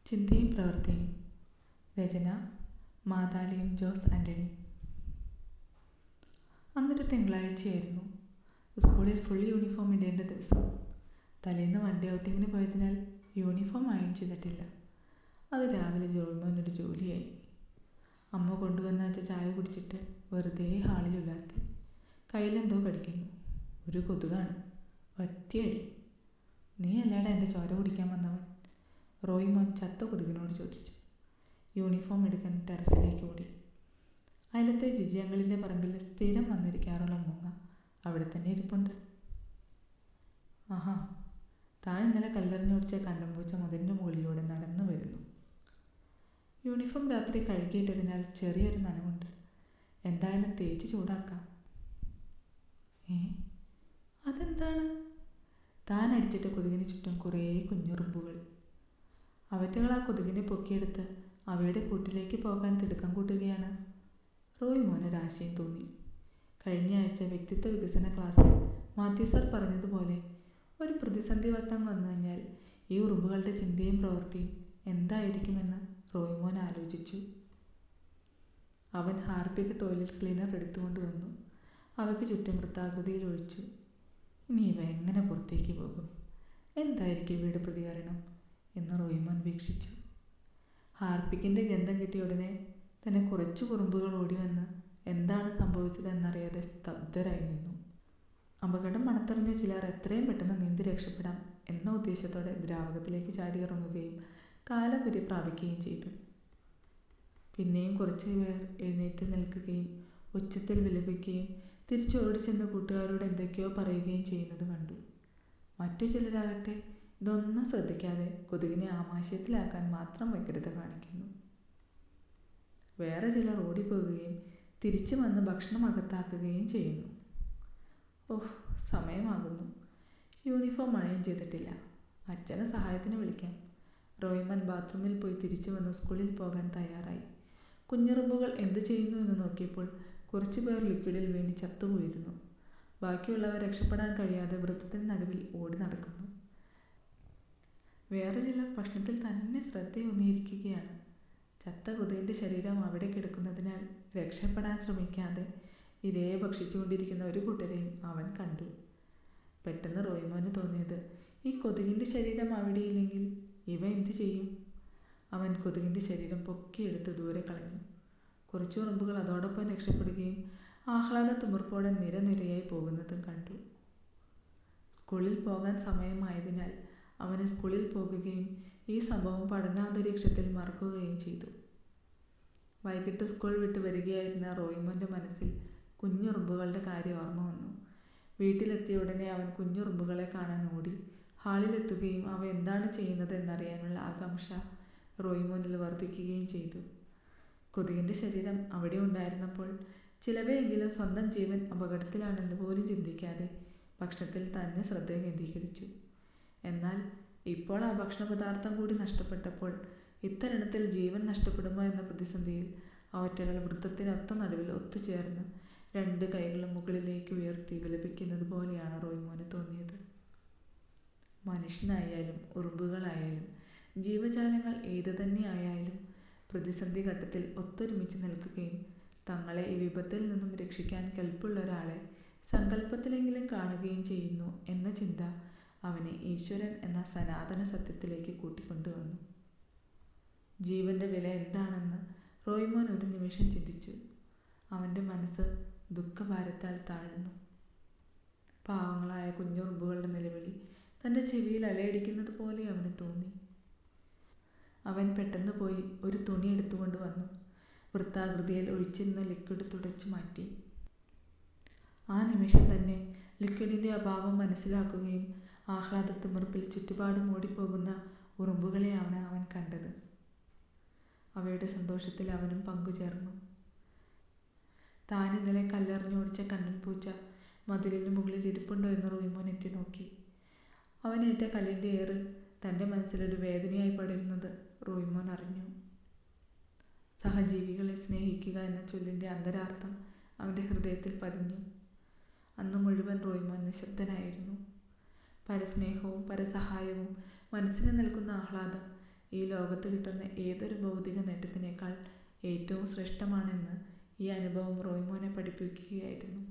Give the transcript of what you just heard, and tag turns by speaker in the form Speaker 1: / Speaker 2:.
Speaker 1: ചിന്തയും പ്രവൃത്തിയും. രചന മാതാലിയും ജോസ് ആൻ്റണി. അന്നൊരു തിങ്കളാഴ്ചയായിരുന്നു. സ്കൂളിൽ ഫുൾ യൂണിഫോം ഇടേണ്ട ദിവസം. തലേന്ന് വണ്ടി ഔട്ടിങ്ങിന് പോയതിനാൽ യൂണിഫോം അയൺ ചെയ്തിട്ടില്ല. അത് രാവിലെ ജോയ്മോനൊരു ജോലിയായി. അമ്മ കൊണ്ടുവന്ന അച്ഛ ചായ കുടിച്ചിട്ട് വെറുതെ ഹാളിൽ ഉലാത്തി. കയ്യിലെന്തോ കടിക്കുന്നു. ഒരു കൊതുകാണ്. ഒറ്റയടി. നീ അല്ലാടെ എൻ്റെ ചോര കുടിക്കാൻ വന്നവൻ? റോയ്മോൻ ചത്ത കൊതുകിനോട് ചോദിച്ചു. യൂണിഫോം എടുക്കാൻ ടെറസിലേക്ക് ഓടി. അയലത്തെ ജിജി അങ്കിളിൻ്റെ പറമ്പിൽ സ്ഥിരം വന്നിരിക്കാറുള്ള മൂങ്ങ അവിടെ തന്നെ ഇരിപ്പുണ്ട്. ആഹാ, താൻ ഇന്നലെ കല്ലെറിഞ്ഞോടിച്ച കണ്ടംപൂച്ച മുതലിൻ്റെ മുകളിലൂടെ നടന്നു വരുന്നു. യൂണിഫോം രാത്രി കഴുകിയിട്ടതിനാൽ ചെറിയൊരു നനവുണ്ട്. എന്തായാലും തേച്ച് ചൂടാക്കാം. അതെന്താണ്? താൻ അടിച്ചിട്ട് കൊതുകിന് ചുറ്റും കുറേ കുഞ്ഞുറുമ്പുകൾ. അവറ്റകൾ ആ കൊതുകിനെ പൊക്കിയെടുത്ത് അവയുടെ കൂട്ടിലേക്ക് പോകാൻ തിടുക്കം കൂട്ടുകയാണ്. റോയ്മോനൊരാശയം തോന്നി. കഴിഞ്ഞ ആഴ്ച വ്യക്തിത്വ വികസന ക്ലാസ്സിൽ മാത്യു സർ പറഞ്ഞതുപോലെ ഒരു പ്രതിസന്ധി വട്ടം വന്നു കഴിഞ്ഞാൽ ഈ ഉറുമ്പുകളുടെ ചിന്തയും പ്രവൃത്തിയും എന്തായിരിക്കുമെന്ന് റോയ്മോൻ ആലോചിച്ചു. അവൻ ഹാർപ്പിക് ടോയ്ലറ്റ് ക്ലീനർ എടുത്തുകൊണ്ട് വന്നു. അവയ്ക്ക് ചുറ്റും വൃത്താകൃതിയിൽ ഒഴിച്ചു. ഇനി ഇവ എങ്ങനെ പുറത്തേക്ക് പോകും? എന്തായിരിക്കും ഇവയുടെ പ്രതികരണം എന്ന് റോയ്മോൻ വീക്ഷിച്ചു. ഹാർപ്പിക്കിൻ്റെ ഗന്ധം കിട്ടിയ ഉടനെ തന്നെ കുറച്ചു കുറുമ്പുകൾ ഓടി വന്ന് എന്താണ് സംഭവിച്ചതെന്നറിയാതെ സ്തബ്ധരായി നിന്നു. അപകടം മണത്തറിഞ്ഞ ചിലർ എത്രയും പെട്ടെന്ന് നീന്തി രക്ഷപ്പെടാം എന്ന ഉദ്ദേശത്തോടെ ദ്രാവകത്തിലേക്ക് ചാടിയിറങ്ങുകയും കാലപുരി പ്രാപിക്കുകയും ചെയ്തു. പിന്നെയും കുറച്ച് പേർ എഴുന്നേറ്റ് നിൽക്കുകയും ഉച്ചത്തിൽ വിലപിക്കുകയും തിരിച്ചോടിച്ചെന്ന് കൂട്ടുകാരോട് എന്തൊക്കെയോ പറയുകയും ചെയ്യുന്നത് കണ്ടു. മറ്റു ചിലരാകട്ടെ ഇതൊന്നും ശ്രദ്ധിക്കാതെ കൊതുകിനെ ആമാശയത്തിലാക്കാൻ മാത്രം വ്യഗ്രത കാണിക്കുന്നു. വേറെ ചിലർ ഓടിപ്പോകുകയും തിരിച്ചു വന്ന് ഭക്ഷണം അകത്താക്കുകയും ചെയ്യുന്നു. ഓഹ്, സമയമാകുന്നു. യൂണിഫോം അയൺ ചെയ്തിട്ടില്ല. അച്ഛനെ സഹായത്തിന് വിളിക്കാം. റോയ്മൻ ബാത്റൂമിൽ പോയി തിരിച്ചു വന്ന് സ്കൂളിൽ പോകാൻ തയ്യാറായി. കുഞ്ഞുറുമ്പുകൾ എന്തു ചെയ്യുന്നു എന്ന് നോക്കിയപ്പോൾ കുറച്ചു പേർ ലിക്വിഡിൽ വീണ് ചത്തുപോയിരുന്നു. ബാക്കിയുള്ളവർ രക്ഷപ്പെടാൻ കഴിയാതെ വൃത്തത്തിന് നടുവിൽ ഓടി നടക്കുന്നു. വേറെ ചിലർ ഭക്ഷണത്തിൽ തന്നെ ശ്രദ്ധയൂന്നിയിരിക്കുകയാണ്. ചത്ത കൊതുകിൻ്റെ ശരീരം അവിടെ കിടക്കുന്നതിനാൽ രക്ഷപ്പെടാൻ ശ്രമിക്കാതെ ഇരയെ ഭക്ഷിച്ചുകൊണ്ടിരിക്കുന്ന ഒരു കൂട്ടരെയും അവൻ കണ്ടു. പെട്ടെന്ന് റോയ്മോന് തോന്നിയത്, ഈ കൊതുകിൻ്റെ ശരീരം അവിടെയില്ലെങ്കിൽ ഇവ എന്തു ചെയ്യും? അവൻ കൊതുകിൻ്റെ ശരീരം പൊക്കിയെടുത്ത് ദൂരെ കളഞ്ഞു. കുറച്ചു ഉറുമ്പുകൾ അതോടൊപ്പം രക്ഷപ്പെടുകയും ആഹ്ലാദ തുമർപ്പോടെ നിരനിരയായി പോകുന്നതും കണ്ടു. സ്കൂളിൽ പോകാൻ സമയമായതിനാൽ അവന് സ്കൂളിൽ പോകുകയും ഈ സംഭവം പഠനാന്തരീക്ഷത്തിൽ മറക്കുകയും ചെയ്തു. വൈകിട്ട് സ്കൂൾ വിട്ട് വരികയായിരുന്ന റോയ്മോൻ്റെ മനസ്സിൽ കുഞ്ഞുറുമ്പുകളുടെ കാര്യം ഓർമ്മ വന്നു. വീട്ടിലെത്തിയ ഉടനെ അവൻ കുഞ്ഞുറുമ്പുകളെ കാണാൻ ഓടി. ഹാളിലെത്തുകയും അവ എന്താണ് ചെയ്യുന്നത് എന്നറിയാനുള്ള ആകാംക്ഷ റോയ്മോനിൽ വർദ്ധിക്കുകയും ചെയ്തു. കൊതുകിൻ്റെ ശരീരം അവിടെ ഉണ്ടായിരുന്നപ്പോൾ ചിലവയെങ്കിലും സ്വന്തം ജീവൻ അപകടത്തിലാണെന്ന് പോലും ചിന്തിക്കാതെ ഭക്ഷണത്തിൽ തന്നെ ശ്രദ്ധ കേന്ദ്രീകരിച്ചു. എന്നാൽ ഇപ്പോൾ ആ ഭക്ഷണപദാർത്ഥം കൂടി നഷ്ടപ്പെട്ടപ്പോൾ ഇത്തരണത്തിൽ ജീവൻ നഷ്ടപ്പെടുമോ എന്ന പ്രതിസന്ധിയിൽ അവറ്റകൾ വൃത്തത്തിനൊത്ത നടുവിൽ ഒത്തുചേർന്ന് രണ്ട് കൈകളും മുകളിലേക്ക് ഉയർത്തി വിലപിക്കുന്നത് പോലെയാണ് റോയ്മോന് തോന്നിയത്. മനുഷ്യനായാലും ഉറുമ്പുകളായാലും ജീവജാലങ്ങൾ ഏതു തന്നെയായാലും പ്രതിസന്ധി ഘട്ടത്തിൽ ഒത്തൊരുമിച്ച് നിൽക്കുകയും തങ്ങളെ ഈ വിപത്തിൽ നിന്നും രക്ഷിക്കാൻ കെൽപ്പുള്ള ഒരാളെ സങ്കല്പത്തിലെങ്കിലും കാണുകയും ചെയ്യുന്നു എന്ന ചിന്ത അവനെ ഈശ്വരൻ എന്ന സനാതന സത്യത്തിലേക്ക് കൂട്ടിക്കൊണ്ടുവന്നു. ജീവന്റെ വില എന്താണെന്ന് റോയ്മോൻ ഒരു നിമിഷം ചിന്തിച്ചു. അവൻ്റെ മനസ്സ് ദുഃഖഭാരത്താൽ താഴ്ന്നു. പാവങ്ങളായ കുഞ്ഞുറുമ്പുകളുടെ നിലവിളി തൻ്റെ ചെവിയിൽ അലയടിക്കുന്നത് പോലെ അവന് തോന്നി. അവൻ പെട്ടെന്ന് പോയി ഒരു തുണി എടുത്തുകൊണ്ട് വന്നു. വൃത്താകൃതിയിൽ ഒഴിച്ചിരുന്ന ലിക്വിഡ് തുടച്ചു മാറ്റി. ആ നിമിഷം തന്നെ ലിക്വിഡിൻ്റെ അഭാവം മനസ്സിലാക്കുകയും ആഹ്ലാദത്തിമിർപ്പിൽ ചുറ്റുപാടും ഓടിപ്പോകുന്ന ഉറുമ്പുകളെയാണ് അവൻ കണ്ടത്. അവയുടെ സന്തോഷത്തിൽ അവനും പങ്കുചേർന്നു. താൻ ഇന്നലെ കല്ലെറിഞ്ഞോടിച്ച കണ്ണൻ പൂച്ച മതിലിന് മുകളിൽ ഇരിപ്പുണ്ടോ എന്ന് റോയ്മോൻ എത്തി നോക്കി. അവനേറ്റ കല്ലിൻ്റെ ഏറ് തൻ്റെ മനസ്സിലൊരു വേദനയായി പടരുന്നത് റോയ്മോൻ അറിഞ്ഞു. സഹജീവികളെ സ്നേഹിക്കുക എന്ന ചൊല്ലിൻ്റെ അന്തരാർത്ഥം അവൻ്റെ ഹൃദയത്തിൽ പതിഞ്ഞു. അന്ന് മുഴുവൻ റോയ്മോൻ നിശബ്ദനായിരുന്നു. പരസ്നേഹവും പരസഹായവും മനസ്സിന് നൽകുന്ന ആഹ്ലാദം ഈ ലോകത്ത് കിട്ടുന്ന ഏതൊരു ഭൗതിക നേട്ടത്തിനേക്കാൾ ഏറ്റവും ശ്രേഷ്ഠമാണെന്ന് ഈ അനുഭവം റോയ്മോനെ പഠിപ്പിക്കുകയായിരുന്നു.